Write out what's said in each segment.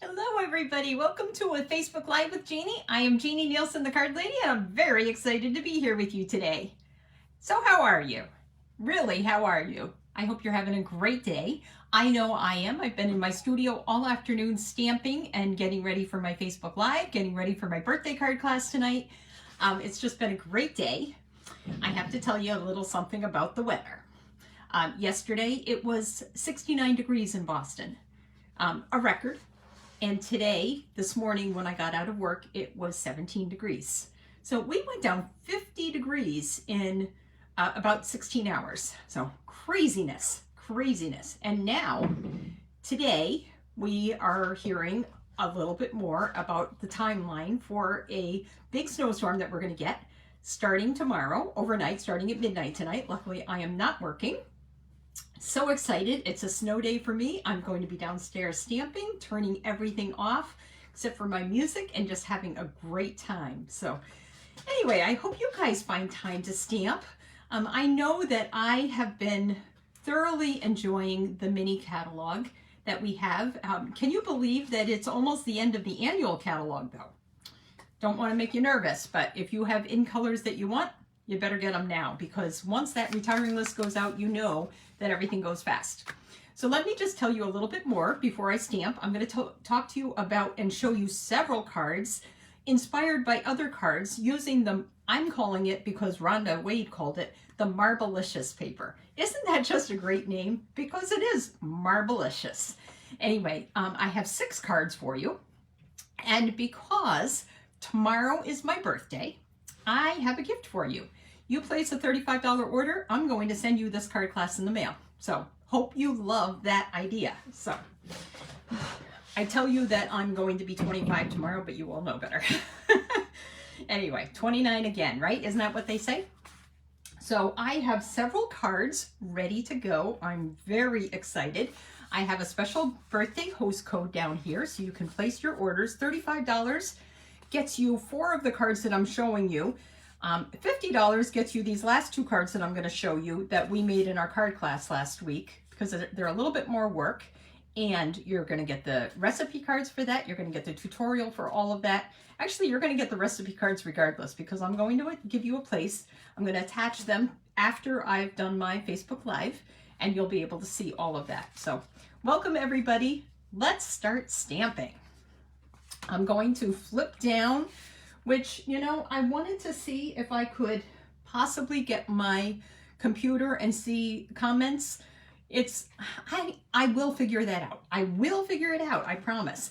Hello everybody, welcome to a Facebook Live with Jeannie. I am Jeannie Nielsen, the card lady, and I'm very excited to be here with you today. So how are you? Really, how are you? I hope you're having a great day. I know I am. I've been in my studio all afternoon stamping and getting ready for my Facebook Live, getting ready for my birthday card class tonight. It's just been a great day. I have to tell you a little something about the weather. Yesterday it was 69 degrees in Boston, a record. And today, this morning, when I got out of work, it was 17 degrees. So we went down 50 degrees in about 16 hours. So craziness, craziness. And now, today, we are hearing a little bit more about the timeline for a big snowstorm that we're going to get starting tomorrow, overnight, starting at midnight tonight. Luckily, I am not working. So excited. It's a snow day for me. I'm going to be downstairs stamping, turning everything off except for my music and just having a great time. So anyway, I hope you guys find time to stamp. I know that I have been thoroughly enjoying the mini catalog that we have. Can you believe that it's almost the end of the annual catalog though? Don't want to make you nervous, but if you have in colors that you want, you better get them now, because once that retiring list goes out, you know that everything goes fast. So let me just tell you a little bit more before I stamp. I'm going to talk to you about and show you several cards inspired by other cards using the, I'm calling it, because Rhonda Wade called it, the Marbleous paper. Isn't that just a great name? Because it is Marbleous. Anyway, I have 6 cards for you. And because tomorrow is my birthday, I have a gift for you. You place a $35 order, I'm going to send you this card class in the mail. So hope you love that idea. So I tell you that I'm going to be 25 tomorrow, but you all know better. Anyway, 29 again, right? Isn't that what they say? So I have several cards ready to go. I'm very excited. I have a special birthday host code down here, so you can place your orders. $35 gets you 4 of the cards that I'm showing you. $50 gets you these last 2 cards that I'm going to show you that we made in our card class last week, because they're a little bit more work, and you're going to get the recipe cards for that. You're going to get the tutorial for all of that. Actually, you're going to get the recipe cards regardless, because I'm going to give you a place. I'm going to attach them after I've done my Facebook Live, and you'll be able to see all of that. So welcome everybody. Let's start stamping. I'm going to flip down, which, you know, I wanted to see if I could possibly get my computer and see comments. I will figure that out. I will figure it out, I promise.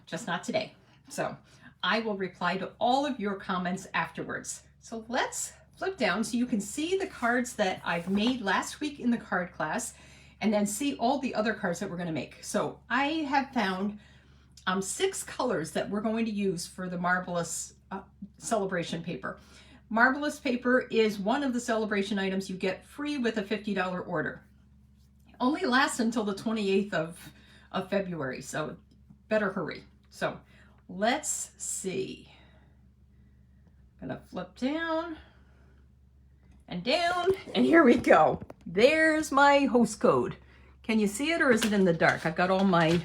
Just not today. So I will reply to all of your comments afterwards. So let's flip down so you can see the cards that I've made last week in the card class, and then see all the other cards that we're going to make. So I have found 6 colors that we're going to use for the Marbleous celebration paper. Marbleous paper is one of the celebration items you get free with a $50 order. Only lasts until the 28th of February, so better hurry. So let's see. I'm gonna flip down, and here we go. There's my host code. Can you see it, or is it in the dark? I've got all my...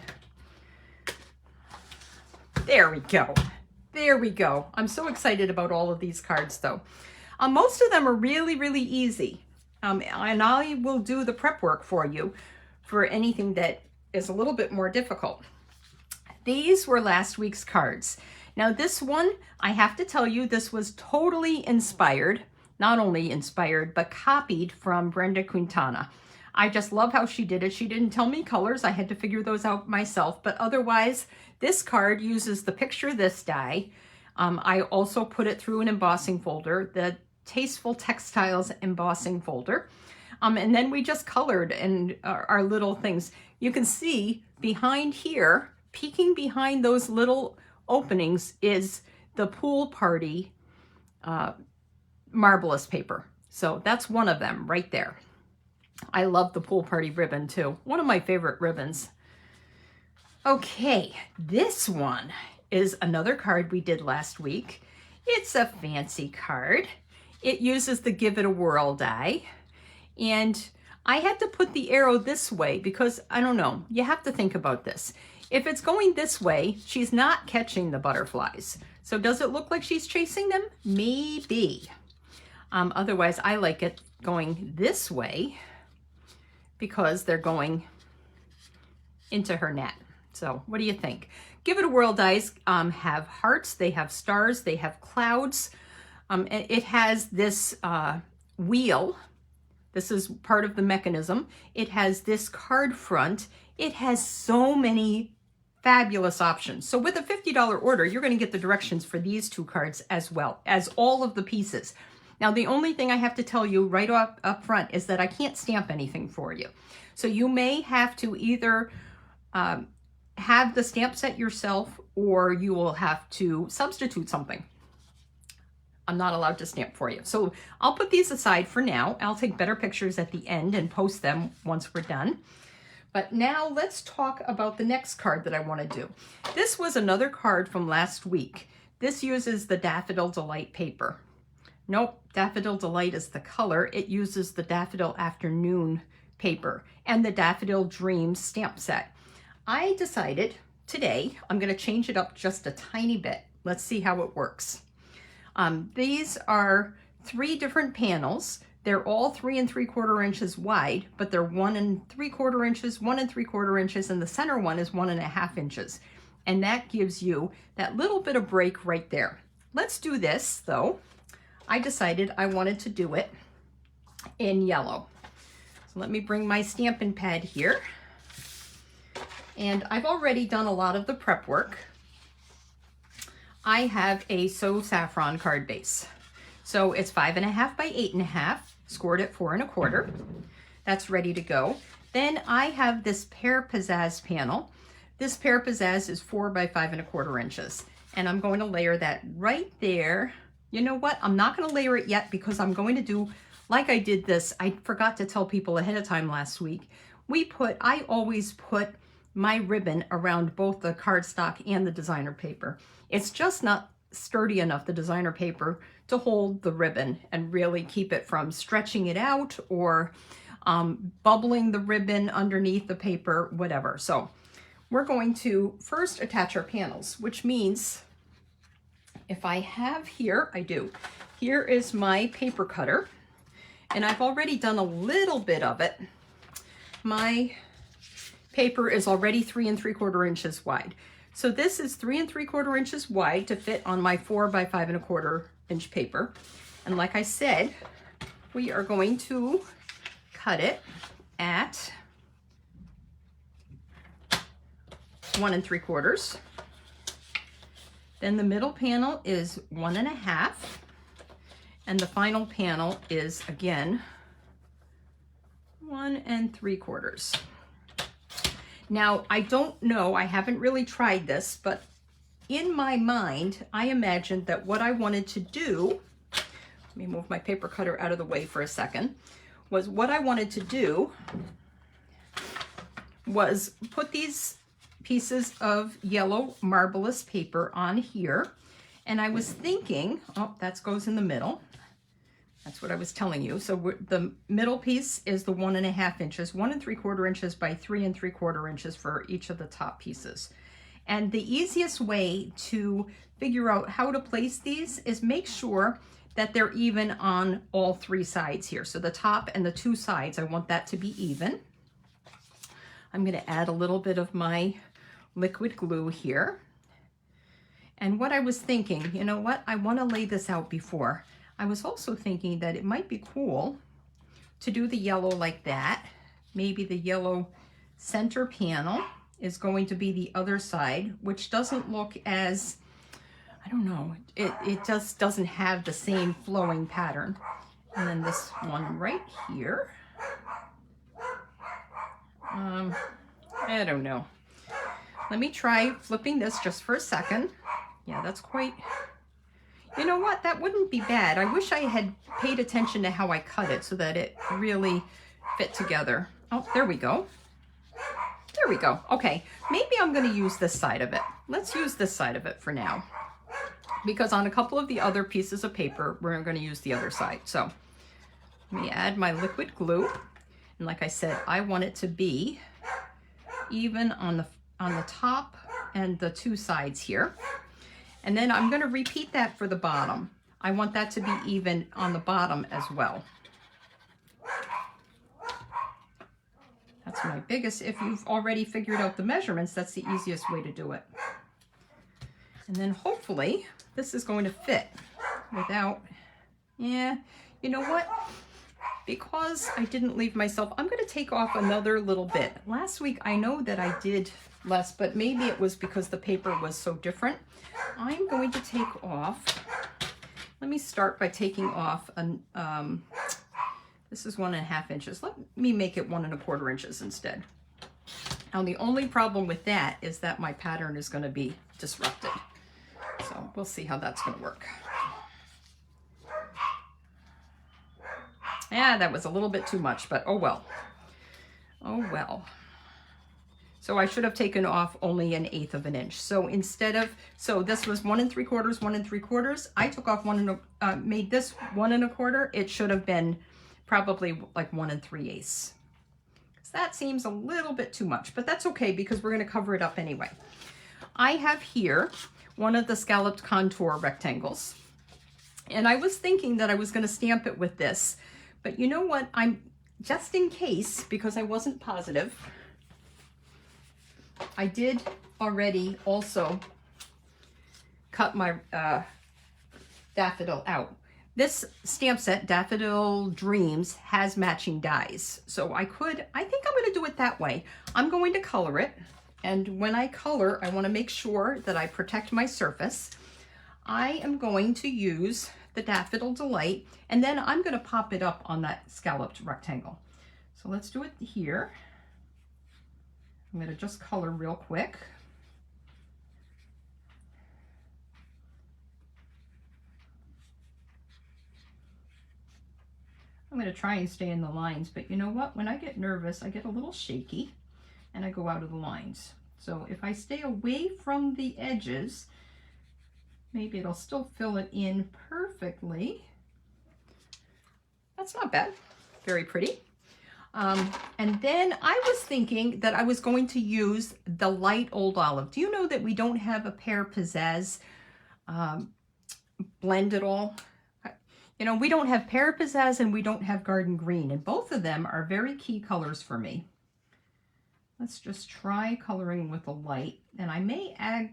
There we go. There we go. I'm so excited about all of these cards though. Most of them are really, really easy. And I will do the prep work for you for anything that is a little bit more difficult. These were last week's cards. Now this one, I have to tell you, this was totally inspired, not only inspired, but copied from Brenda Quintana. I just love how she did it. She didn't tell me colors. I had to figure those out myself, but otherwise, this card uses the Picture This die. I also put it through an embossing folder, the Tasteful Textiles embossing folder. And then we just colored and our little things. You can see behind here, peeking behind those little openings, is the Pool Party Marbleous paper. So that's one of them right there. I love the Pool Party ribbon too. One of my favorite ribbons. Okay, this one is another card we did last week. It's a fancy card. It uses the Give It a Whirl die. And I had to put the arrow this way because, I don't know, you have to think about this. If it's going this way, she's not catching the butterflies. So does it look like she's chasing them? Maybe. Otherwise, I like it going this way because they're going into her net. So what do you think? Give it a whirl, guys. Have hearts, they have stars, they have clouds. It has this wheel. This is part of the mechanism. It has this card front. It has so many fabulous options. So with a $50 order, you're going to get the directions for these 2 cards as well as all of the pieces. Now, the only thing I have to tell you right up front is that I can't stamp anything for you. So you may have to either have the stamp set yourself, or you will have to substitute something. I'm not allowed to stamp for you. So I'll put these aside for now. I'll take better pictures at the end and post them once we're done. But now let's talk about the next card that I want to do. This was another card from last week. This uses the Daffodil Delight paper. Nope, Daffodil Delight is the color. It uses the Daffodil Afternoon paper and the Daffodil Dreams stamp set. I decided today I'm going to change it up just a tiny bit. Let's see how it works. These are 3 different panels. They're all 3 3/4 inches wide, but they're 1 3/4 inches, 1 3/4 inches, and the center one is 1 1/2 inches. And that gives you that little bit of break right there. Let's do this though. I decided I wanted to do it in yellow. So let me bring my stamping pad here. And I've already done a lot of the prep work. I have a So Saffron card base. So it's 5.5 by 8.5, scored at 4 1/4. That's ready to go. Then I have this Pear Pizzazz panel. This Pear Pizzazz is 4 by 5 1/4 inches. And I'm going to layer that right there. You know what? I'm not going to layer it yet because I'm going to do, like I did this, I forgot to tell people ahead of time last week. I always put my ribbon around both the cardstock and the designer paper. It's just not sturdy enough, the designer paper, to hold the ribbon and really keep it from stretching it out or bubbling the ribbon underneath the paper, whatever. So we're going to first attach our panels, which means if I have here, I do. Here is my paper cutter, and I've already done a little bit of it. My paper is already 3 3/4 inches wide. So this is 3 3/4 inches wide to fit on my 4 by 5 1/4 inch paper. And like I said, we are going to cut it at 1 3/4. Then the middle panel is 1 1/2. And the final panel is again 1 3/4. Now, I don't know, I haven't really tried this, but in my mind, I imagined that what I wanted to do, let me move my paper cutter out of the way for a second, was what I wanted to do was put these pieces of yellow Marbleous paper on here. And I was thinking, oh, that goes in the middle. That's what I was telling you. So the middle piece is the 1 1/2 inches, 1 3/4 inches by 3 3/4 inches for each of the top pieces. And the easiest way to figure out how to place these is make sure that they're even on all 3 sides here. So the top and the 2 sides, I want that to be even. I'm going to add a little bit of my liquid glue here. And what I was thinking, you know what? I want to lay this out before. I was also thinking that it might be cool to do the yellow like that. Maybe the yellow center panel is going to be the other side, which doesn't look as, I don't know, it just doesn't have the same flowing pattern. And then this one right here. I don't know. Let me try flipping this just for a second. Yeah, that's quite... You know what? That wouldn't be bad. I wish I had paid attention to how I cut it so that it really fit together. Oh, there we go. There we go. Okay, maybe I'm going to use this side of it. Let's use this side of it for now. Because on a couple of the other pieces of paper, we're going to use the other side. So let me add my liquid glue. And like I said, I want it to be even on the top and the two sides here. And then I'm going to repeat that for the bottom. I want that to be even on the bottom as well. That's my biggest. If you've already figured out the measurements, that's the easiest way to do it. And then hopefully this is going to fit without, yeah, you know what? Because I didn't leave myself, I'm going to take off another little bit. Last week, I know that I did less, but maybe it was because the paper was so different. I'm going to take off, let me start by taking off, this is 1.5 inches. Let me make it 1 1/4 inches instead. Now, the only problem with that is that my pattern is going to be disrupted. So we'll see how that's going to work. Yeah, that was a little bit too much, but oh well. Oh well. So I should have taken off only 1/8 of an inch. So instead of, so this was 1 3/4, 1 3/4. I took off made this 1 1/4. It should have been probably like 1 3/8. That seems a little bit too much, but that's okay because we're going to cover it up anyway. I have here one of the scalloped contour rectangles, and I was thinking that I was going to stamp it with this, but you know what? I'm just in case, because I wasn't positive, I did already also cut my daffodil out. This stamp set, Daffodil Dreams, has matching dies. So I think I'm going to do it that way. I'm going to color it. And when I color, I want to make sure that I protect my surface. I am going to use the Daffodil Delight, and then I'm going to pop it up on that scalloped rectangle. So let's do it here. I'm going to just color real quick. I'm going to try and stay in the lines, but you know what? When I get nervous, I get a little shaky and I go out of the lines. So if I stay away from the edges, maybe it'll still fill it in perfectly. That's not bad. Very pretty. And then I was thinking that I was going to use the light old olive. Do you know that we don't have a Pear Pizzazz blend at all? You know, we don't have Pear Pizzazz and we don't have Garden Green, and both of them are very key colors for me. Let's just try coloring with a light, and I may add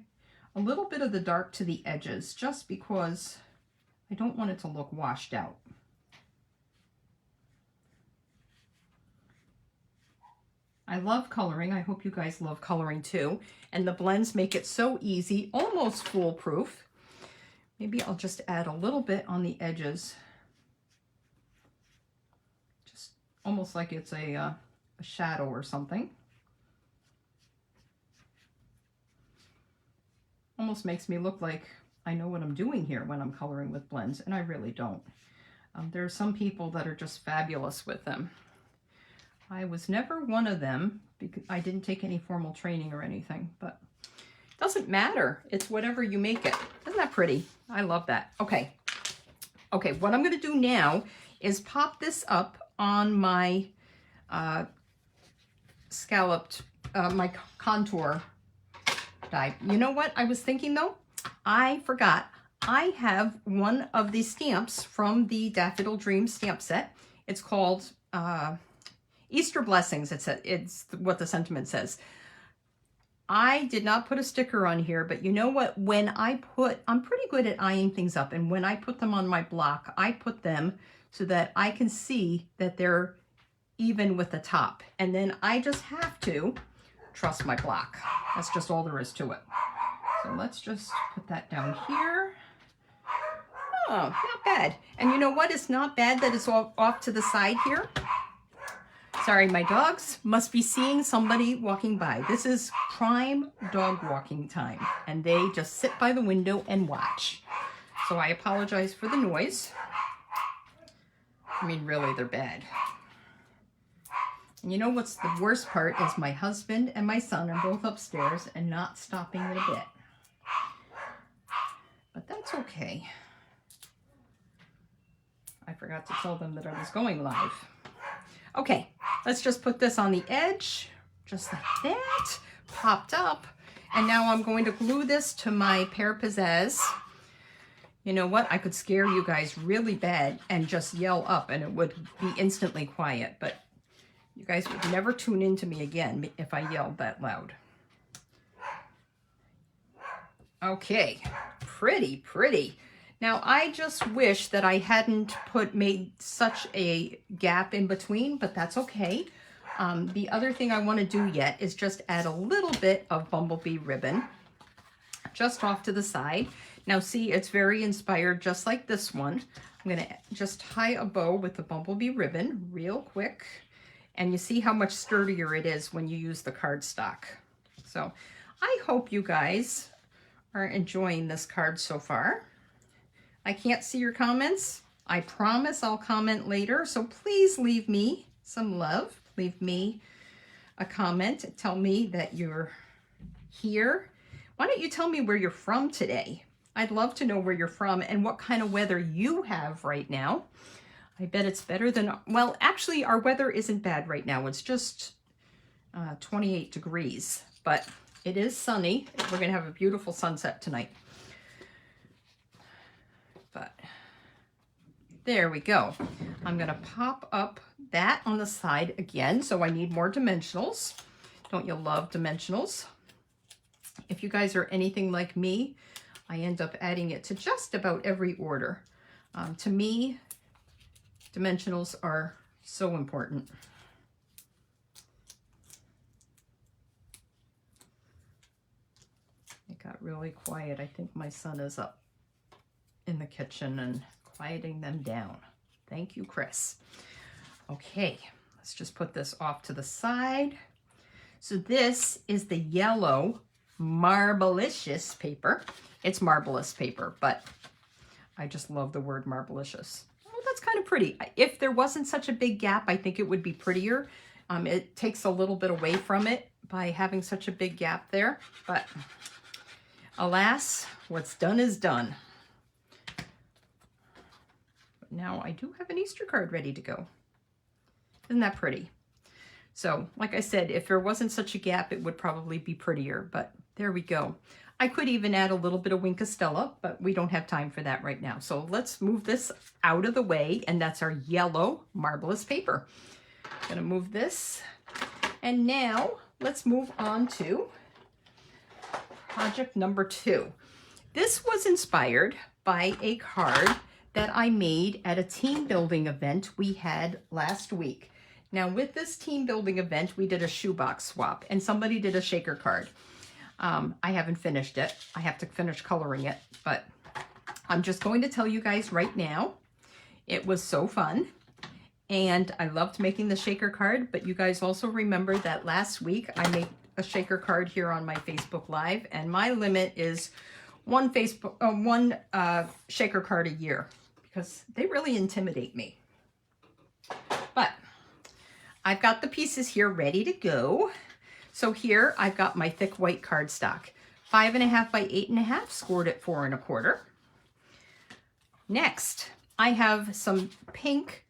a little bit of the dark to the edges just because I don't want it to look washed out. I love coloring. I hope you guys love coloring too. And the blends make it so easy, almost foolproof. Maybe I'll just add a little bit on the edges. Just almost like it's a shadow or something. Almost makes me look like I know what I'm doing here when I'm coloring with blends, and I really don't. There are some people that are just fabulous with them. I was never one of them because I didn't take any formal training or anything, but it doesn't matter. It's whatever you make it. Isn't that pretty? I love that. Okay. Okay, what I'm going to do now is pop this up on my scalloped, my contour die. You know what I was thinking though? I forgot. I have one of these stamps from the Daffodil Dreams stamp set. It's called Easter Blessings. It's what the sentiment says. I did not put a sticker on here, but you know what? When I'm pretty good at eyeing things up, and when I put them on my block, I put them so that I can see that they're even with the top. And then I just have to trust my block. That's just all there is to it. So let's just put that down here. Oh, not bad. And you know what? It's not bad that it's all off to the side here. Sorry, my dogs must be seeing somebody walking by. This is prime dog walking time, and they just sit by the window and watch. So I apologize for the noise. I mean, really, they're bad. And you know what's the worst part is my husband and my son are both upstairs and not stopping it a bit. But that's okay. I forgot to tell them that I was going live. Okay, let's just put this on the edge, just like that, popped up. And now I'm going to glue this to my Pear Pizzazz. You know what? I could scare you guys really bad and just yell up and it would be instantly quiet, but you guys would never tune into me again if I yelled that loud. Okay, pretty, pretty. Now I just wish that I hadn't made such a gap in between, but that's okay. The other thing I want to do yet is just add a little bit of bumblebee ribbon just off to the side. Now see, it's very inspired, just like this one. I'm going to just tie a bow with the bumblebee ribbon real quick. And you see how much sturdier it is when you use the cardstock. So I hope you guys are enjoying this card so far. I can't see your comments. I promise I'll comment later. So please leave me some love. Leave me a comment. Tell me that you're here. Why don't you tell me where you're from today? I'd love to know where you're from and what kind of weather you have right now. I bet it's better than, well, actually our weather isn't bad right now. It's just 28 degrees, but it is sunny. We're gonna have a beautiful sunset tonight. But there we go. I'm gonna pop up that on the side again. So I need more dimensionals. Don't you love dimensionals? If you guys are anything like me, I end up adding it to just about every order. To me, dimensionals are so important. It got really quiet. I think my son is up in the kitchen and quieting them down. Thank you, Chris. Okay, let's just put this off to the side. So this is the yellow Marbleous paper. It's Marbleous paper, but I just love the word Marbleous. Oh, that's kind of pretty. If there wasn't such a big gap, I think it would be prettier. It takes a little bit away from it by having such a big gap there, but alas, what's done is done. But now I do have an Easter card ready to go. Isn't that pretty? So, like I said, if there wasn't such a gap, it would probably be prettier, but there we go. I could even add a little bit of Wink of Stella, but we don't have time for that right now. So let's move this out of the way, and that's our yellow Marbleous paper. I'm gonna move this, and now let's move on to project number 2. This was inspired by a card that I made at a team building event we had last week. Now with this team building event, we did a shoebox swap and somebody did a shaker card. I haven't finished it. I have to finish coloring it, but I'm just going to tell you guys right now, it was so fun. And I loved making the shaker card, but you guys also remember that last week I made a shaker card here on my Facebook Live, and my limit is one shaker card a year because they really intimidate me. But I've got the pieces here ready to go. So here I've got my thick white cardstock, 5.5 by 8.5, scored at 4 1/4. Next, I have some pink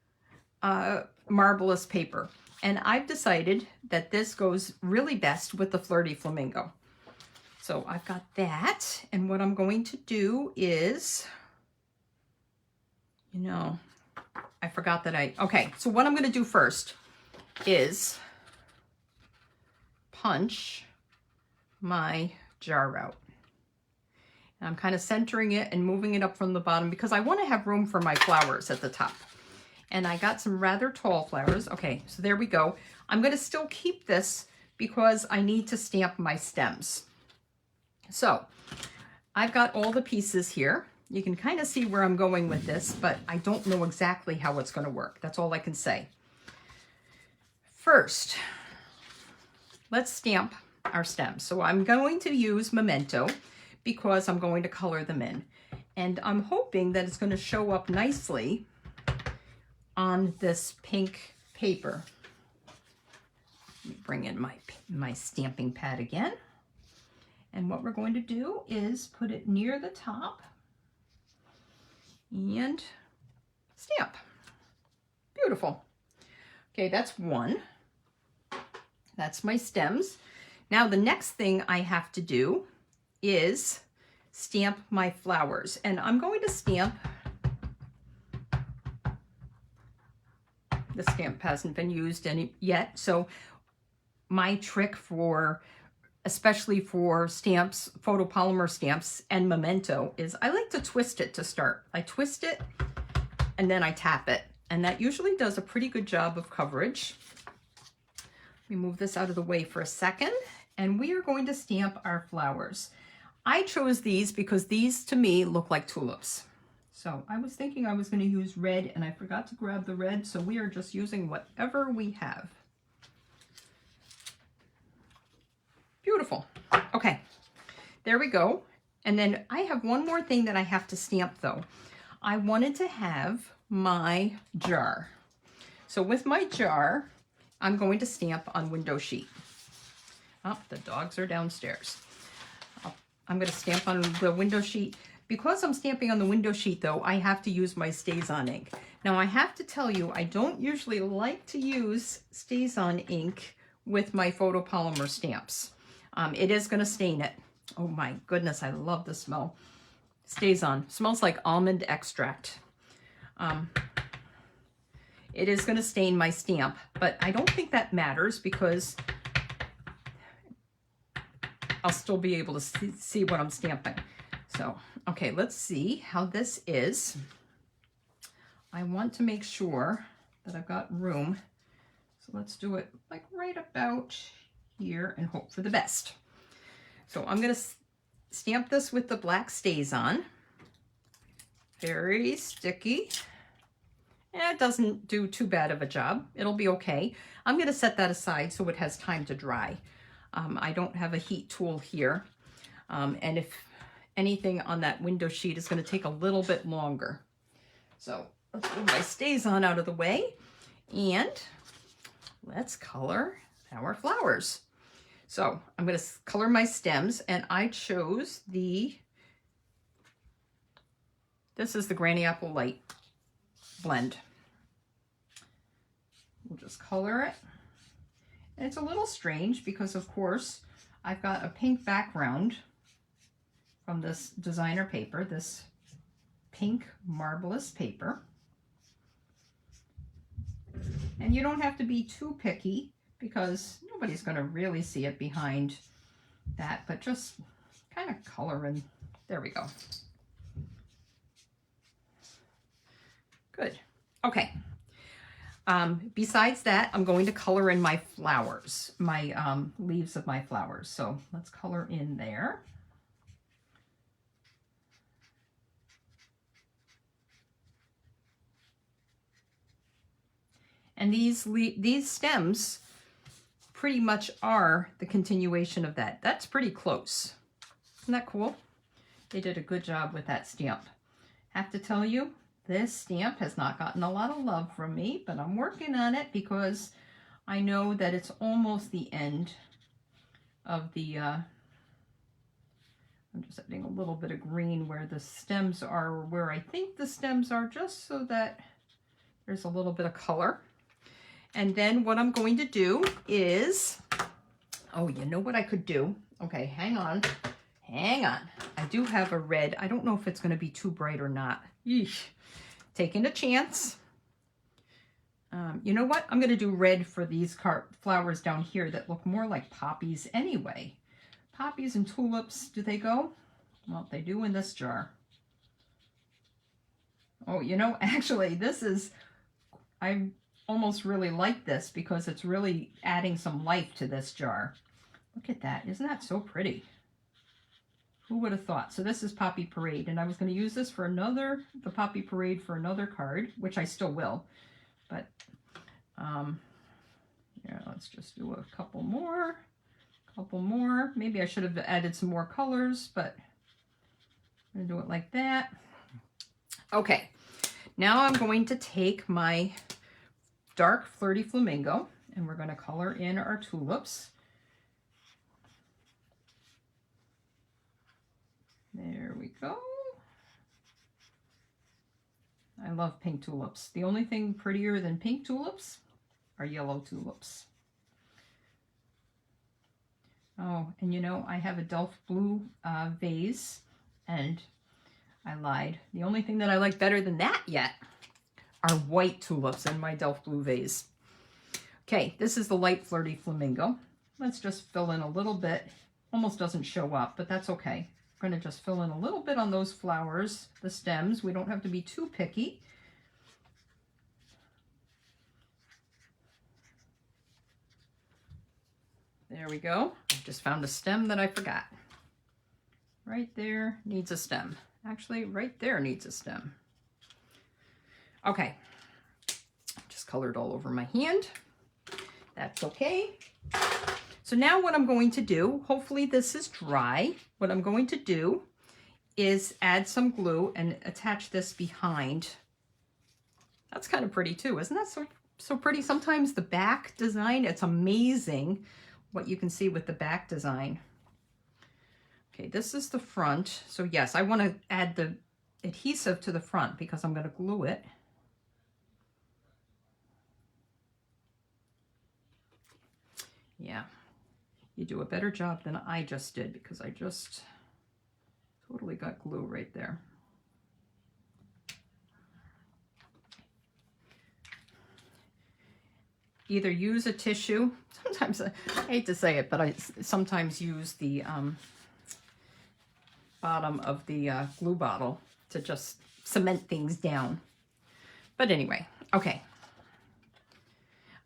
Marbleous paper, and I've decided that this goes really best with the Flirty Flamingo. So I've got that, and what I'm going to do is, you know, I forgot that okay, so what I'm going to do first is punch my jar out. And I'm kind of centering it and moving it up from the bottom because I want to have room for my flowers at the top. And I got some rather tall flowers. Okay, so there we go. I'm going to still keep this because I need to stamp my stems. So I've got all the pieces here. You can kind of see where I'm going with this, but I don't know exactly how it's going to work. That's all I can say. First, let's stamp our stems. So I'm going to use Memento because I'm going to color them in. And I'm hoping that it's going to show up nicely on this pink paper. Let me bring in my stamping pad again. And what we're going to do is put it near the top and stamp. Beautiful. Okay, that's one. That's my stems. Now the next thing I have to do is stamp my flowers. And I'm going to stamp, the stamp hasn't been used yet, so my trick for, especially for stamps, photopolymer stamps and memento, is I like to twist it to start. I twist it and then I tap it. And that usually does a pretty good job of coverage. Let me move this out of the way for a second. And we are going to stamp our flowers. I chose these because these to me look like tulips. So I was thinking I was going to use red and I forgot to grab the red. So we are just using whatever we have. Beautiful. Okay, there we go. And then I have one more thing that I have to stamp though. I wanted to have my jar. So with my jar, I'm going to stamp on window sheet. Oh, the dogs are downstairs. I'm going to stamp on the window sheet. Because I'm stamping on the window sheet though, I have to use my StazOn ink. Now I have to tell you, I don't usually like to use StazOn ink with my photopolymer stamps. It is going to stain it. Oh my goodness, I love the smell. StazOn. Smells like almond extract. It is going to stain my stamp, but I don't think that matters because I'll still be able to see what I'm stamping. So, okay, let's see how this is. I want to make sure that I've got room. So let's do it like right about here and hope for the best. So I'm going to stamp this with the black StazOn. Very sticky. It doesn't do too bad of a job. It'll be okay. I'm going to set that aside so it has time to dry. I don't have a heat tool here. And if anything on that window sheet is going to take a little bit longer. So let's move my StazOn out of the way and let's color our flowers. So I'm going to color my stems and I chose this is the Granny Apple Light blend. We'll just color it. And it's a little strange because of course I've got a pink background from this designer paper, this pink Marbleous paper. And you don't have to be too picky because nobody's going to really see it behind that, but just kind of color in. There we go. Good. Okay. Besides that, I'm going to color in my flowers, my leaves of my flowers. So let's color in there. And these stems pretty much are the continuation of that. That's pretty close. Isn't that cool? They did a good job with that stamp. Have to tell you, this stamp has not gotten a lot of love from me, but I'm working on it because I know that it's almost the end of the, I'm just adding a little bit of green where the stems are, or where I think the stems are, just so that there's a little bit of color. And then what I'm going to do is, oh, you know what I could do? Okay, hang on. Hang on. I do have a red. I don't know if it's going to be too bright or not. Yeesh. Taking a chance. You know what? I'm going to do red for these flowers down here that look more like poppies anyway. Poppies and tulips, do they go? Well, they do in this jar. Oh, you know, actually, this is, I almost really like this because it's really adding some life to this jar. Look at that. Isn't that so pretty? Who would have thought? So this is Poppy Parade, and I was going to use this for the Poppy Parade for another card, which I still will. But, yeah, let's just do a couple more. Maybe I should have added some more colors, but I'm going to do it like that. Okay, now I'm going to take my dark Flirty Flamingo, and we're going to color in our tulips. There we go. I love pink tulips. The only thing prettier than pink tulips our yellow tulips. Oh, and you know, I have a Delft blue vase, and I lied. The only thing that I like better than that yet are white tulips in my Delft blue vase. Okay, this is the light flirty flamingo. Let's just fill in a little bit. Almost doesn't show up, but that's okay. I'm going to just fill in a little bit on those flowers, the stems. We don't have to be too picky. There we go. I just found a stem that I forgot. Right there needs a stem. Actually, right there needs a stem. Okay. Just colored all over my hand. That's okay. So now what I'm going to do, hopefully this is dry. What I'm going to do is add some glue and attach this behind. That's kind of pretty too, isn't that so pretty? Sometimes the back design, it's amazing what you can see with the back design. Okay, this is the front. So yes, I want to add the adhesive to the front because I'm going to glue it. Yeah, you do a better job than I just did because I just totally got glue right there. Either use a tissue. Sometimes, I hate to say it, but I sometimes use the bottom of the glue bottle to just cement things down. But anyway, okay.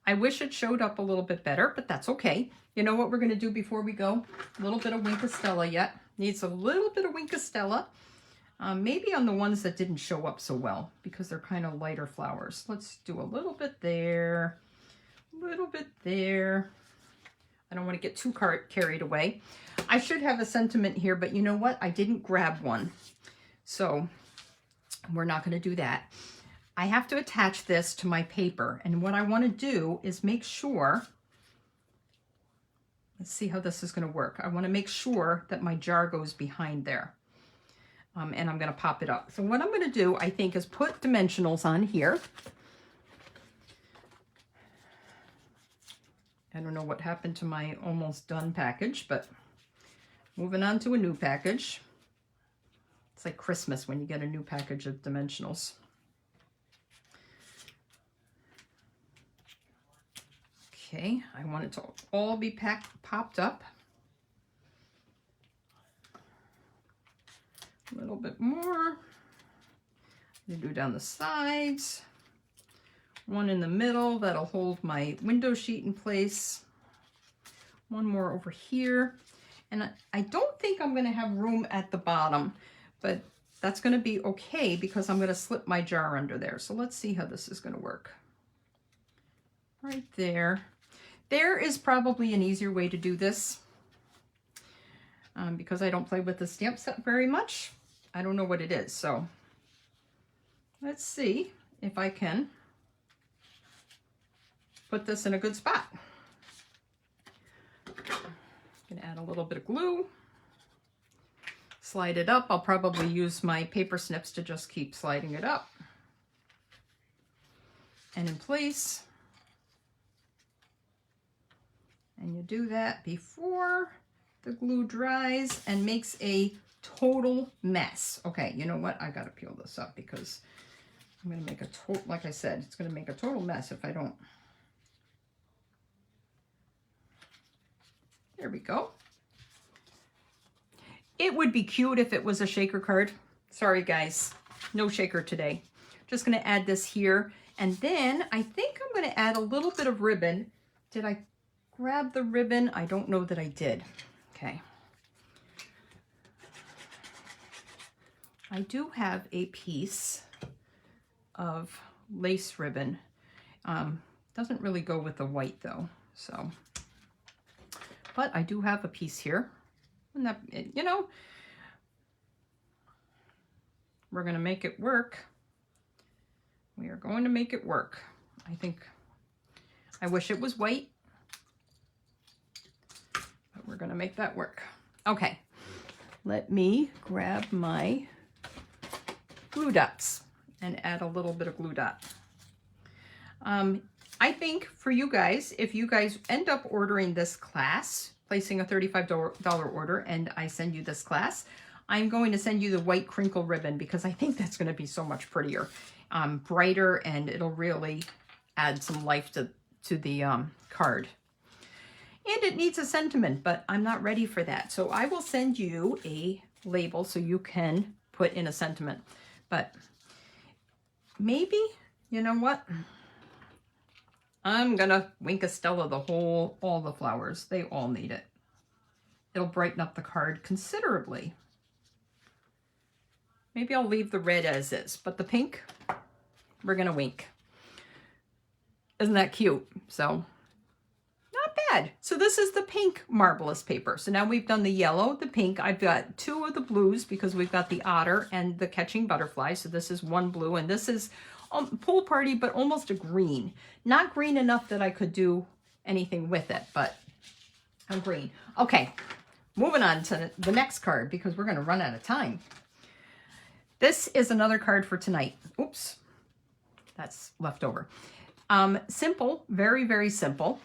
I wish it showed up a little bit better, but that's okay. You know what we're going to do before we go? A little bit of Winkostella yet. Needs a little bit of Winkostella. Maybe on the ones that didn't show up so well because they're kind of lighter flowers. Let's do a little bit there. A little bit there. I don't want to get too carried away. I should have a sentiment here, but you know what? I didn't grab one. So we're not going to do that. I have to attach this to my paper. And what I want to do is make sure, let's see how this is going to work. I want to make sure that my jar goes behind there. And I'm going to pop it up. So what I'm going to do, I think, is put dimensionals on here. I don't know what happened to my almost done package, but moving on to a new package. It's like Christmas when you get a new package of dimensionals. Okay, I want it to all be popped up. A little bit more. You do down the sides. One in the middle that'll hold my window sheet in place. One more over here. And I don't think I'm going to have room at the bottom, but that's going to be okay because I'm going to slip my jar under there. So let's see how this is going to work. Right there. There is probably an easier way to do this because I don't play with the stamp set very much. I don't know what it is. So let's see if I can put this in a good spot. I'm going to add a little bit of glue, slide it up. I'll probably use my paper snips to just keep sliding it up and in place. And you do that before the glue dries and makes a total mess. Okay, you know what? I got to peel this up because I'm going to make a total, like I said, it's going to make a total mess if I don't. There we go. It would be cute if it was a shaker card. Sorry guys, no shaker today. Just going to add this here. And then I think I'm going to add a little bit of ribbon. Did I grab the ribbon? I don't know that I did. Okay. I do have a piece of lace ribbon. Doesn't really go with the white though, so. But I do have a piece here. And that, you know, we're going to make it work. We are going to make it work. I think, I wish it was white, but we're going to make that work. Okay, let me grab my glue dots and add a little bit of glue dot. I think for you guys, if you guys end up ordering this class, placing a $35 order, and I send you this class, I'm going to send you the white crinkle ribbon because I think that's going to be so much prettier, brighter, and it'll really add some life to the card. And it needs a sentiment, but I'm not ready for that. So I will send you a label so you can put in a sentiment. But maybe, you know what? I'm gonna Wink Estella all the flowers. They all need it. It'll brighten up the card considerably. Maybe I'll leave the red as is, but the pink, we're gonna wink. Isn't that cute? So, not bad. So this is the pink Marbleous paper. So now we've done the yellow, the pink. I've got 2 of the blues because we've got the otter and the catching butterfly. So this is 1 blue, and this is pool party, but almost a green. Not green enough that I could do anything with it, but I'm green. Okay, moving on to the next card because we're gonna run out of time. This is another card for tonight. Oops, that's left over. Simple, very, very simple.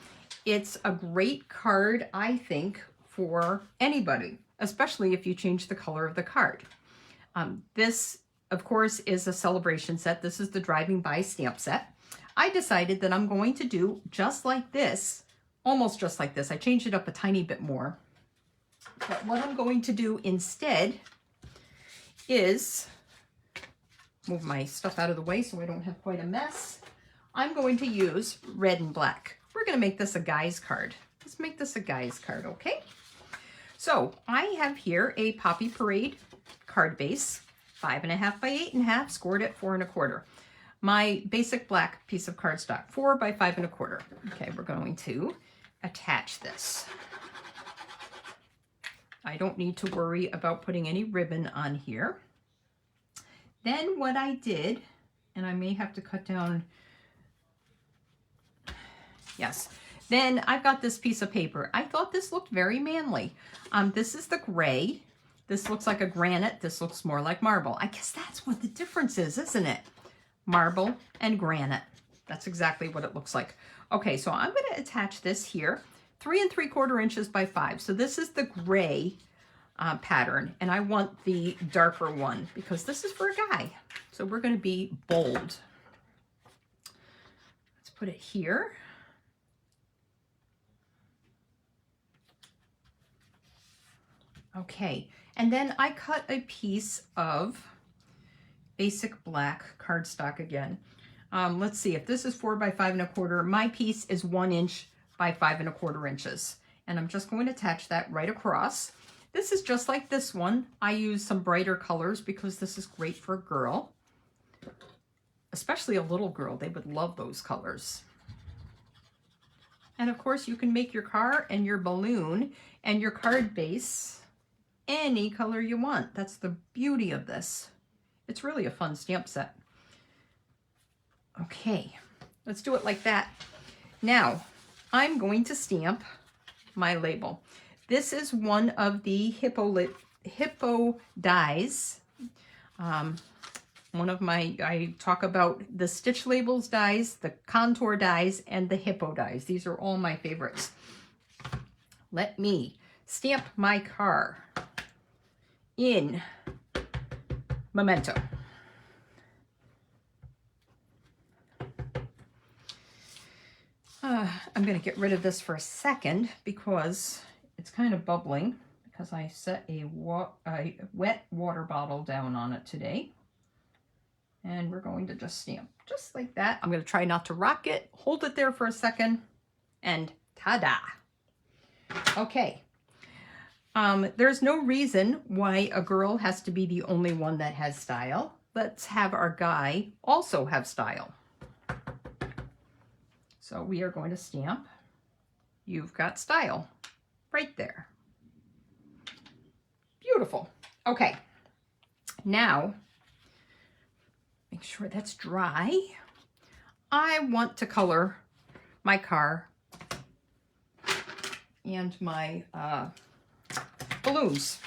It's a great card, I think, for anybody, especially if you change the color of the card. This, of course, is a celebration set. This is the Driving By stamp set. I decided that I'm going to do just like this, almost just like this. I changed it up a tiny bit more. But what I'm going to do instead is move my stuff out of the way so I don't have quite a mess. I'm going to use red and black. We're going to make this a guy's card. Let's make this a guy's card, okay? So I have here a Poppy Parade card base, 5.5 by 8.5, scored at 4 1/4. My basic black piece of cardstock, 4 by 5 1/4. Okay, we're going to attach this. I don't need to worry about putting any ribbon on here. Then what I did, and I may have to cut down, yes. Then I've got this piece of paper. I thought this looked very manly. This is the gray. This looks like a granite. This looks more like marble. I guess that's what the difference is, isn't it? Marble and granite. That's exactly what it looks like. Okay, so I'm going to attach this here, 3 3/4 inches by 5. So this is the gray pattern, and I want the darker one because this is for a guy. So we're going to be bold. Let's put it here. Okay, and then I cut a piece of basic black cardstock again. Let's see, if this is 4 by 5 1/4, my piece is 1 inch by 5 1/4 inches. And I'm just going to attach that right across. This is just like this one. I use some brighter colors because this is great for a girl, especially a little girl. They would love those colors. And of course, you can make your car and your balloon and your card base any color you want. That's the beauty of this. It's really a fun stamp set. Okay, let's do it like that. Now, I'm going to stamp my label. This is one of the hippo dies. One of my, I talk about the stitch labels dies, the contour dies, and the hippo dies. These are all my favorites. Let me stamp my car in Memento. I'm going to get rid of this for a second because it's kind of bubbling because I set a wet water bottle down on it today. And we're going to just stamp just like that. I'm going to try not to rock it. Hold it there for a second and ta-da. Okay. There's no reason why a girl has to be the only one that has style. Let's have our guy also have style. So we are going to stamp, "You've got style," right there. Beautiful. Okay, now make sure that's dry. I want to color my car and my balloons.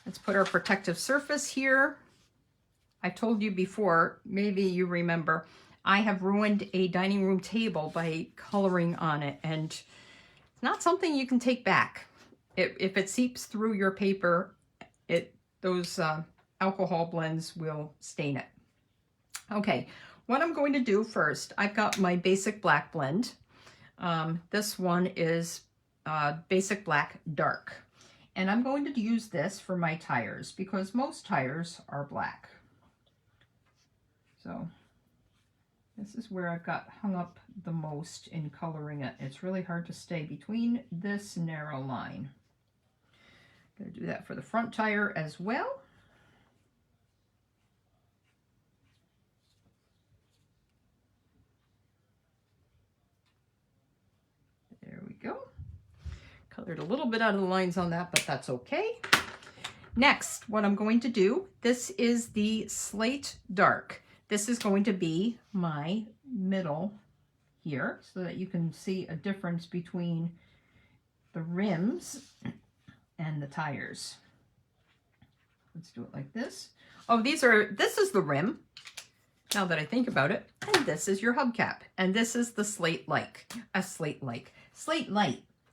Let's put our protective surface here. I told you before, maybe you remember, I have ruined a dining room table by coloring on it, and it's not something you can take back. If it seeps through your paper, those alcohol blends will stain it. Okay, what I'm going to do first, I've got my basic black blend. This one is basic black dark. And I'm going to use this for my tires because most tires are black. So this is where I've got hung up the most in coloring it. It's really hard to stay between this narrow line. I'm going to do that for the front tire as well. There we go. Colored a little bit out of the lines on that, but that's okay. Next, what I'm going to do, this is the Slate Dark. This is going to be my middle here so that you can see a difference between the rims and the tires. Let's do it like this. Oh, this is the rim, now that I think about it. And this is your hubcap. And this is the Slate Light.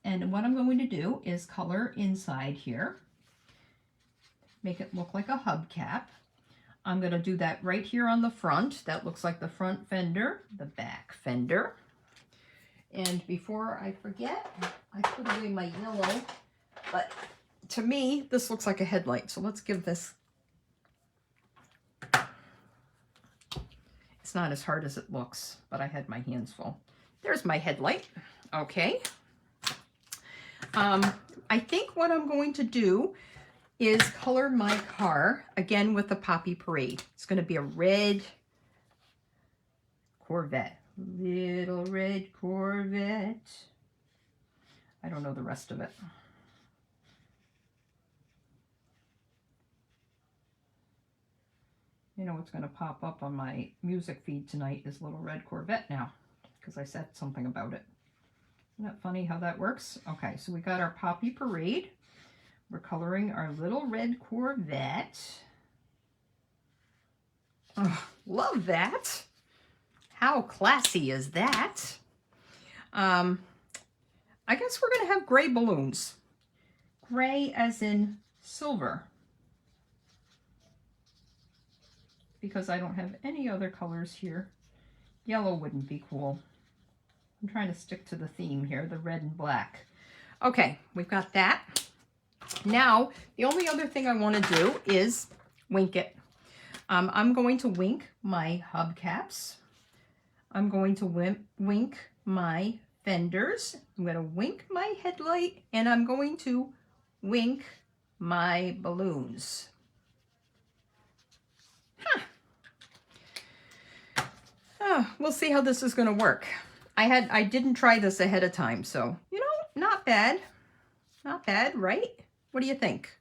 And what I'm going to do is color inside here. Make it look like a hubcap. I'm going to do that right here on the front. That looks like the front fender, the back fender. And before I forget, I put away my yellow, but to me, this looks like a headlight. So let's give this, it's not as hard as it looks, but I had my hands full. There's my headlight. Okay. I think what I'm going to do is color my car again with the Poppy Parade. It's going to be a red Corvette. Little red Corvette. I don't know the rest of it. You know what's going to pop up on my music feed tonight is Little Red Corvette now, because I said something about it. Isn't that funny how that works? Okay, so we got our Poppy Parade. We're coloring our Little Red Corvette. Oh, love that. How classy is that? I guess we're going to have gray balloons. Gray as in silver. Because I don't have any other colors here. Yellow wouldn't be cool. I'm trying to stick to the theme here, the red and black. Okay, we've got that. Now, the only other thing I want to do is wink it. I'm going to wink my hubcaps. I'm going to wink my fenders. I'm going to wink my headlight, and I'm going to wink my balloons. Huh. Oh, we'll see how this is going to work. I didn't try this ahead of time, so, you know, not bad. Not bad, right? What do you think?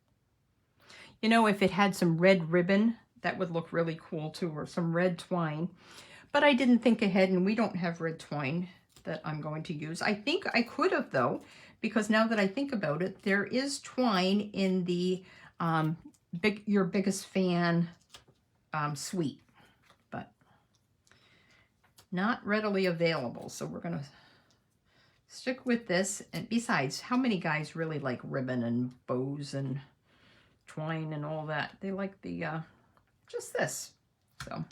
You know, if it had some red ribbon, that would look really cool too, or some red twine. But I didn't think ahead, and we don't have red twine that I'm going to use. I think I could have, though, because now that I think about it, there is twine in the Your Biggest Fan suite, but not readily available. So we're going to stick with this. And besides, how many guys really like ribbon and bows and twine and all that? They like the just this. So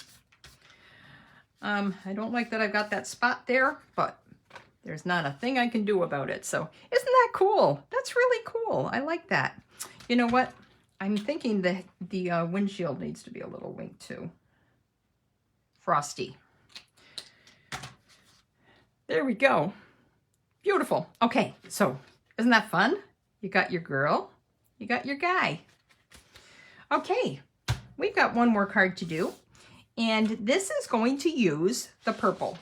I don't like that I've got that spot there, but there's not a thing I can do about it. So isn't that cool? That's really cool. I like that. You know what? I'm thinking that the windshield needs to be a little wink too. Frosty. There we go. Beautiful. Okay, so isn't that fun? You got your girl, you got your guy. Okay, we've got one more card to do, and this is going to use the purple.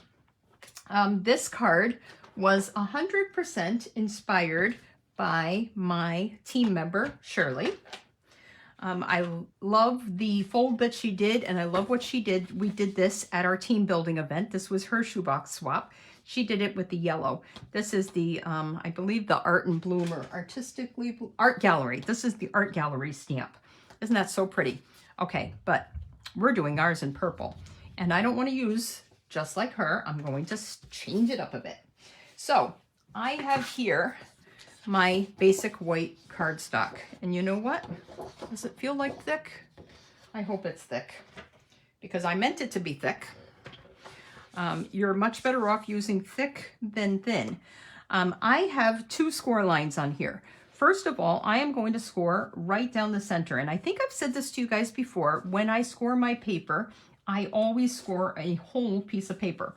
This card was 100% inspired by my team member, Shirley. I love the fold that she did, and I love what she did. We did this at our team building event. This was her shoebox swap. She did it with the yellow. This is the, I believe, the Art and Bloom or Art Gallery. This is the Art Gallery stamp. Isn't that so pretty? Okay, but we're doing ours in purple. And I don't want to use just like her, I'm going to change it up a bit. So I have here my basic white cardstock. And you know what? Does it feel like thick? I hope it's thick because I meant it to be thick. You're much better off using thick than thin. I have 2 score lines on here. First of all, I am going to score right down the center. And I think I've said this to you guys before. When I score my paper, I always score a whole piece of paper.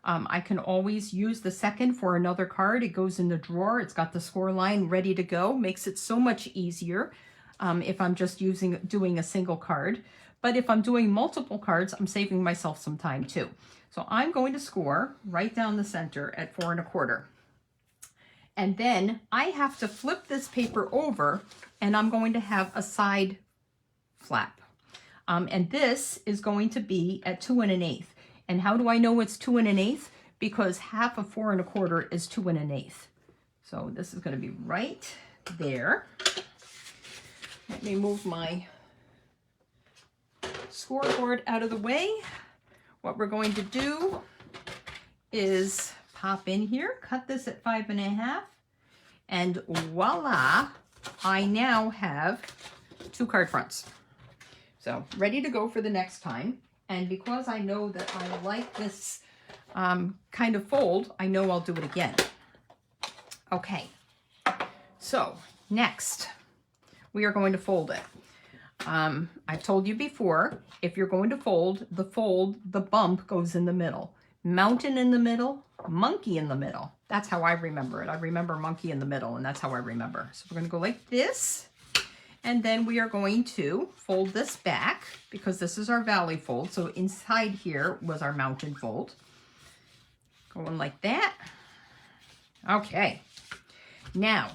I can always use the second for another card. It goes in the drawer. It's got the score line ready to go. Makes it so much easier if I'm just doing a single card. But if I'm doing multiple cards, I'm saving myself some time too. So I'm going to score right down the center at 4 1/4. And then I have to flip this paper over and I'm going to have a side flap. And this is going to be at 2 1/8. And how do I know it's 2 1/8? Because half of 4 1/4 is 2 1/8. So this is going to be right there. Let me move my scoreboard out of the way. What we're going to do is pop in here, cut this at 5 1/2, and voila, I now have 2 card fronts. So ready to go for the next time. And because I know that I like this kind of fold, I know I'll do it again. Okay, so next we are going to fold it. I've told you before, if you're going to fold, the bump goes in the middle. Mountain in the middle, monkey in the middle. That's how I remember it. I remember monkey in the middle, and that's how I remember. So we're going to go like this. And then we are going to fold this back because this is our valley fold. So inside here was our mountain fold. Going like that. Okay. Now,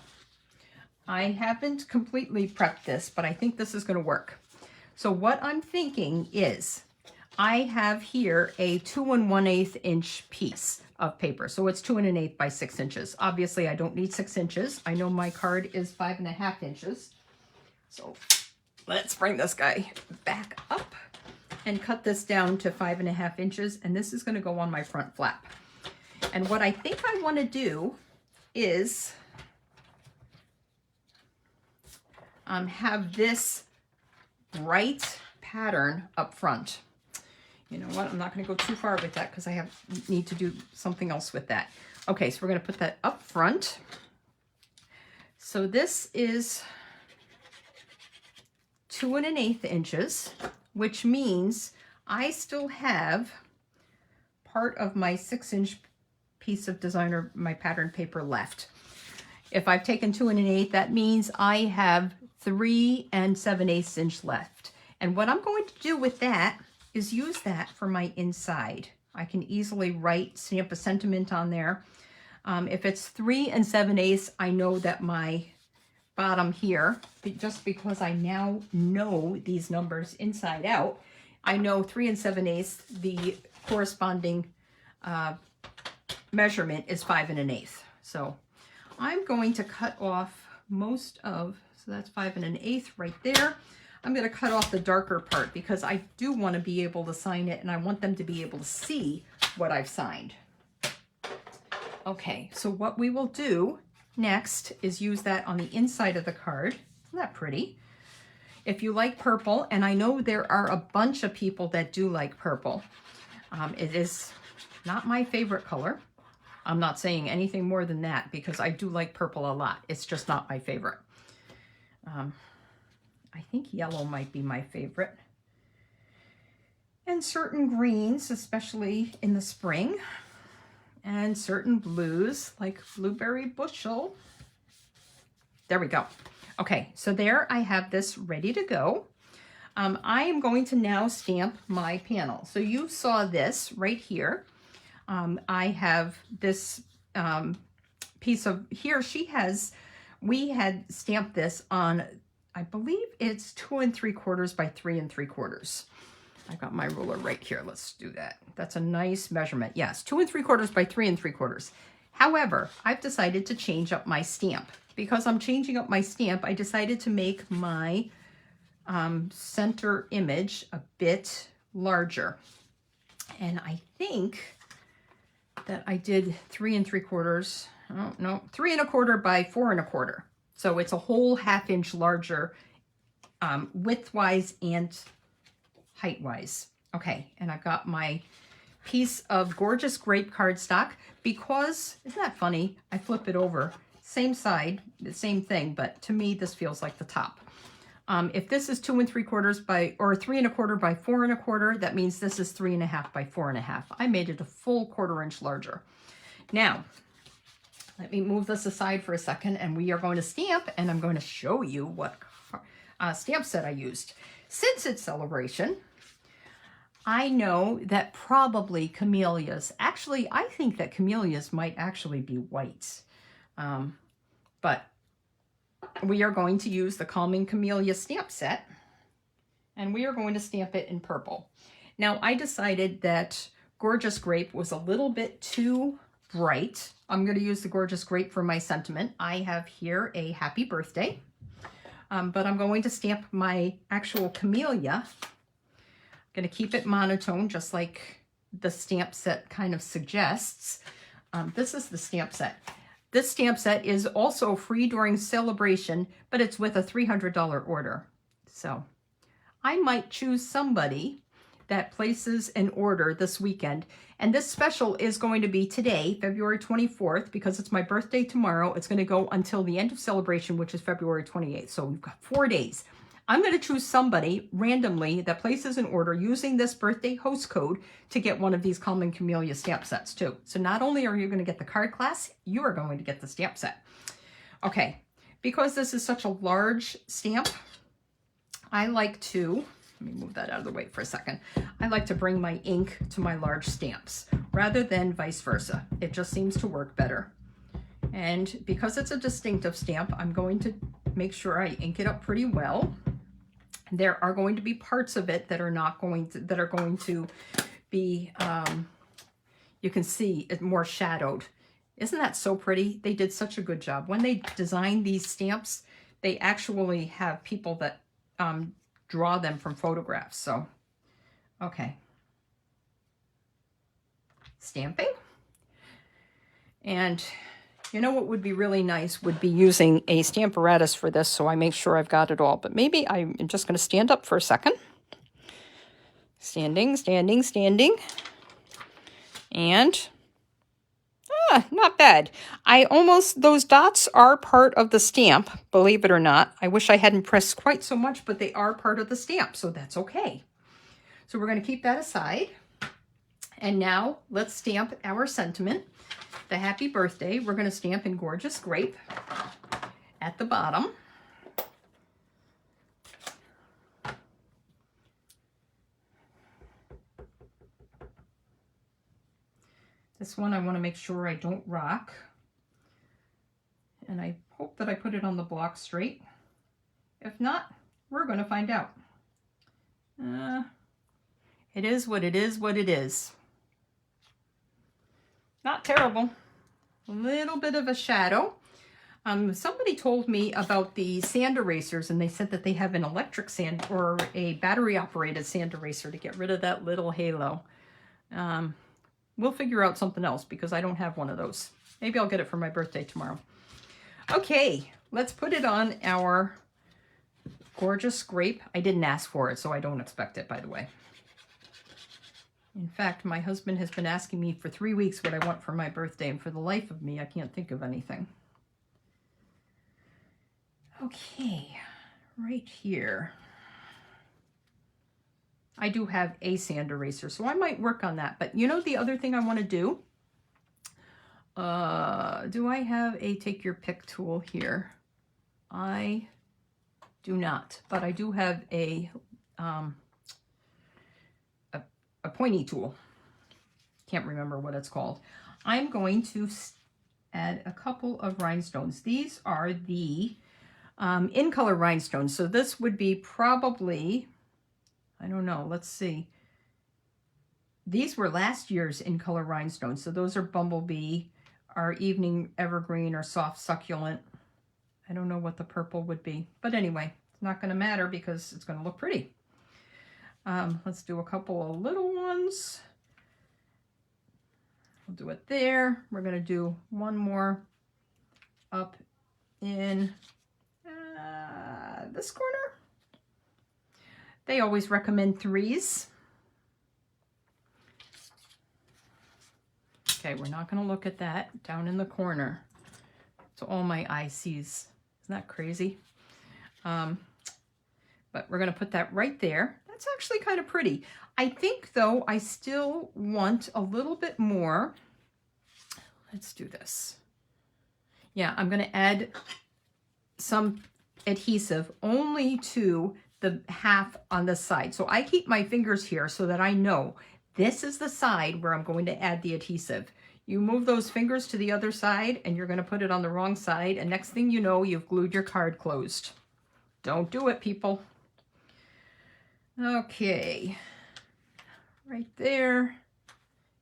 I haven't completely prepped this, but I think this is going to work. So what I'm thinking is I have here a 2 1/8 inch piece of paper. So it's 2 1/8 by 6 inches. Obviously, I don't need 6 inches. I know my card is 5 1/2 inches. So let's bring this guy back up and cut this down to 5 1/2 inches. And this is going to go on my front flap. And what I think I want to do is have this bright pattern up front. You know what? I'm not going to go too far with that because I need to do something else with that. Okay, so we're going to put that up front. So this is 2 1/8 inches, which means I still have part of my 6 inch piece of designer, my pattern paper left. If I've taken 2 1/8, that means I have 3 7/8 inch left. And what I'm going to do with that is use that for my inside. I can easily stamp a sentiment on there. If it's 3 7/8, I know that my bottom here, just because I now know these numbers inside out, I know 3 7/8, the corresponding measurement is 5 1/8. So I'm going to cut off most of, so that's 5 1/8 right there. I'm going to cut off the darker part because I do want to be able to sign it and I want them to be able to see what I've signed. Okay, so what we will do next is use that on the inside of the card. Isn't that pretty? If you like purple, and I know there are a bunch of people that do like purple, it is not my favorite color. I'm not saying anything more than that because I do like purple a lot. It's just not my favorite. I think yellow might be my favorite. And certain greens, especially in the spring. And certain blues, like blueberry bushel. There we go. Okay, so there I have this ready to go. I am going to now stamp my panel. So you saw this right here. I have this piece of, here we had stamped this on, I believe it's 2 3/4 by 3 3/4. I got my ruler right here. Let's do that. That's a nice measurement. Yes, 2 3/4 by 3 3/4. However, I've decided to change up my stamp. Because I'm changing up my stamp, I decided to make my center image a bit larger. And I think that I did 3 3/4. Oh, no, 3 1/4 by 4 1/4. So it's a whole 1/2 inch larger, width-wise and height-wise. Okay, and I've got my piece of gorgeous grape cardstock because, isn't that funny? I flip it over, same side, the same thing, but to me, this feels like the top. If this is 2 3/4 by, or 3 1/4 by 4 1/4, that means this is 3 1/2 by 4 1/2. I made it a full 1/4 inch larger. Now, let me move this aside for a second, and we are going to stamp, and I'm going to show you what stamp set I used. Since it's celebration, I know that probably Camellias, actually, I think that Camellias might actually be white, but we are going to use the Calming Camellia stamp set, and we are going to stamp it in purple. Now, I decided that Gorgeous Grape was a little bit too bright. I'm going to use the Gorgeous Grape for my sentiment. I have here a happy birthday, but I'm going to stamp my actual Camellia. I'm going to keep it monotone, just like the stamp set kind of suggests. This is the stamp set. This stamp set is also free during celebration, but it's with a $300 order. So I might choose somebody that places an order this weekend. And this special is going to be today, February 24th, because it's my birthday tomorrow. It's going to go until the end of celebration, which is February 28th. So we've got 4 days. I'm going to choose somebody randomly that places an order using this birthday host code to get one of these Calming Camellia stamp sets too. So not only are you going to get the card class, you are going to get the stamp set. Okay, because this is such a large stamp, I like to, let me move that out of the way for a second. I like to bring my ink to my large stamps rather than vice versa. It just seems to work better. And because it's a distinctive stamp, I'm going to make sure I ink it up pretty well. There are going to be parts of it that are not going to, that are going to be, you can see it more shadowed. Isn't that so pretty? They did such a good job. When they design these stamps, they actually have people that draw them from photographs. So, okay. Stamping. And you know what would be really nice would be using a Stamparatus for this, so I make sure I've got it all. But maybe I'm just going to stand up for a second. Standing, standing, standing. And, not bad. Those dots are part of the stamp, believe it or not. I wish I hadn't pressed quite so much, but they are part of the stamp, so that's okay. So we're going to keep that aside. And now let's stamp our sentiment. The happy birthday, we're going to stamp in Gorgeous Grape at the bottom. This one I want to make sure I don't rock. And I hope that I put it on the block straight. If not, we're going to find out. It is what it is, what it is. Not terrible. A little bit of a shadow. Somebody told me about the sand erasers, and they said that they have an electric sand or a battery operated sand eraser to get rid of that little halo. We'll figure out something else because I don't have one of those. Maybe I'll get it for my birthday tomorrow. Okay, let's put it on our Gorgeous Grape. I didn't ask for it, so I don't expect it, by the way. In fact, my husband has been asking me for 3 weeks what I want for my birthday, and for the life of me, I can't think of anything. Okay, right here. I do have a sand eraser, so I might work on that. But you know the other thing I want to do? Do I have a take your pick tool here? I do not, but I do have a pointy tool. Can't remember what it's called. I'm going to add a couple of rhinestones. These are the in color rhinestones. So this would be probably, I don't know, let's see. These were last year's in color rhinestones. So those are Bumblebee, our Evening Evergreen, or Soft Succulent. I don't know what the purple would be. But anyway, it's not going to matter because it's going to look pretty. Let's do a couple of little ones. We'll do it there. We're going to do one more up in this corner. They always recommend 3s. Okay, we're not going to look at that down in the corner. So all my eye sees. Isn't that crazy? But we're going to put that right there. That's actually kind of pretty. I think, though, I still want a little bit more. Let's do this. Yeah, I'm going to add some adhesive only to the half on the side. So I keep my fingers here so that I know this is the side where I'm going to add the adhesive. You move those fingers to the other side and you're going to put it on the wrong side, and next thing you know, you've glued your card closed. Don't do it, people. Okay, right there.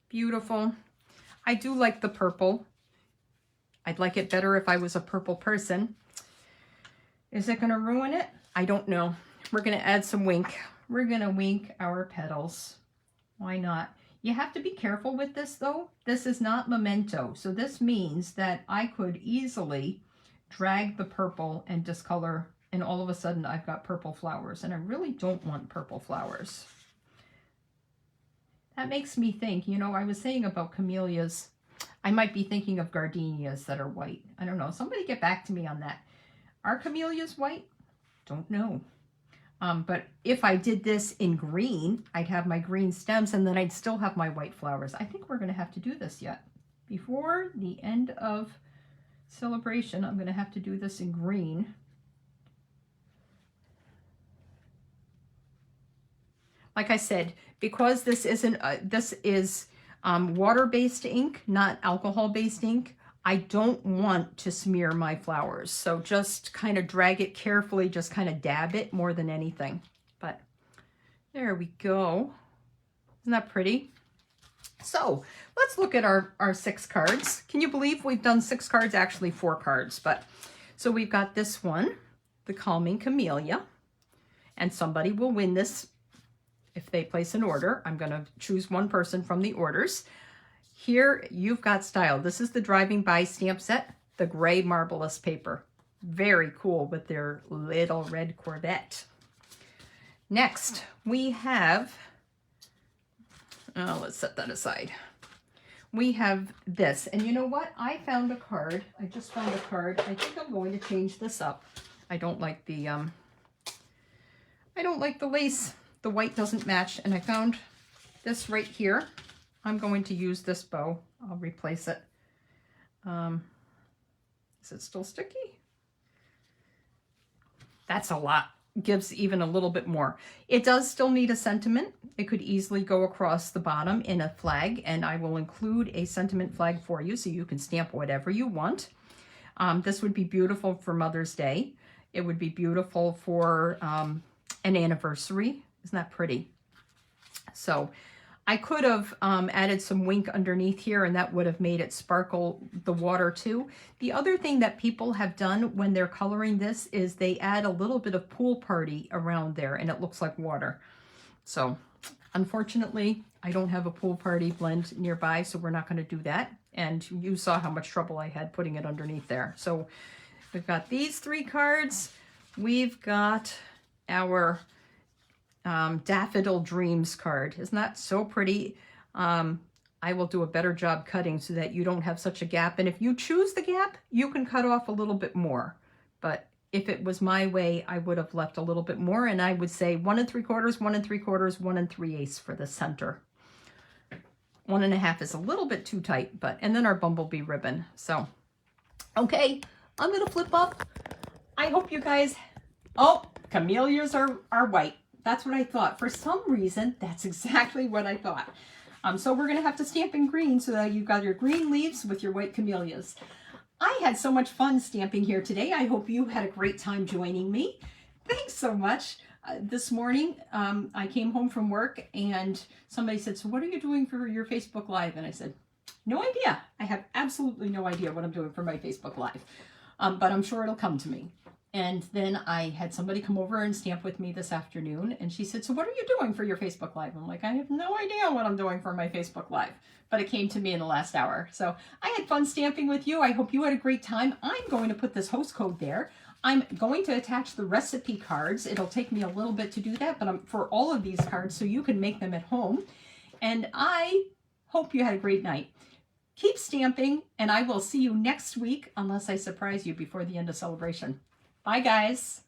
Beautiful. I do like the purple. I'd like it better if I was a purple person. Is it going to ruin it? I don't know. We're going to add some wink. We're going to wink our petals. Why not? You have to be careful with this, though. This is not memento. So this means that I could easily drag the purple and discolor, and all of a sudden I've got purple flowers, and I really don't want purple flowers. That makes me think, you know, I was saying about camellias, I might be thinking of gardenias that are white. I don't know. Somebody get back to me on that. Are camellias white? Don't know. But if I did this in green, I'd have my green stems and then I'd still have my white flowers. I think we're going to have to do this yet. Before the end of celebration, I'm going to have to do this in green. Like I said, because this isn't, this is water-based ink, not alcohol-based ink, I don't want to smear my flowers. So just kind of drag it carefully, just kind of dab it more than anything. But there we go. Isn't that pretty? So let's look at our 6 cards. Can you believe we've done 6 cards? Actually 4 cards. But so we've got this one, the Calming Camellia. And somebody will win this if they place an order. I'm going to choose one person from the orders. Here, you've got style. This is the Driving By stamp set, the gray Marbleous paper. Very cool with their little red Corvette. Next, we have, let's set that aside. We have this, and you know what? I found a card. I just found a card. I think I'm going to change this up. I don't like the lace. The white doesn't match, and I found this right here. I'm going to use this bow. I'll replace it. Is it still sticky? That's a lot. Gives even a little bit more. It does still need a sentiment. It could easily go across the bottom in a flag, and I will include a sentiment flag for you so you can stamp whatever you want. This would be beautiful for Mother's Day. It would be beautiful for an anniversary. Isn't that pretty? So I could have added some wink underneath here, and that would have made it sparkle the water too. The other thing that people have done when they're coloring this is they add a little bit of Pool Party around there, and it looks like water. So unfortunately, I don't have a Pool Party blend nearby, so we're not going to do that. And you saw how much trouble I had putting it underneath there. So we've got these 3 cards. We've got our Daffodil Dreams card. Isn't that so pretty? I will do a better job cutting so that you don't have such a gap. And if you choose the gap, you can cut off a little bit more. But if it was my way, I would have left a little bit more. And I would say 1 3/4, 1 3/4, 1 3/8 for the center. 1 1/2 is a little bit too tight, but, and then our bumblebee ribbon. So, okay, I'm going to flip up. I hope you guys, oh, camellias are white. That's what I thought. For some reason, that's exactly what I thought. So we're going to have to stamp in green so that you've got your green leaves with your white camellias. I had so much fun stamping here today. I hope you had a great time joining me. Thanks so much. This morning, I came home from work and somebody said, so what are you doing for your Facebook Live? And I said, no idea. I have absolutely no idea what I'm doing for my Facebook Live, but I'm sure it'll come to me. And then I had somebody come over and stamp with me this afternoon, and she said, so what are you doing for your Facebook Live? I'm like, I have no idea what I'm doing for my Facebook Live, but it came to me in the last hour. So I had fun stamping with you. I hope you had a great time. I'm going to put this host code there. I'm going to attach the recipe cards. It'll take me a little bit to do that, but for all of these cards, so you can make them at home. And I hope you had a great night. Keep stamping, and I will see you next week, unless I surprise you before the end of celebration. Bye, guys.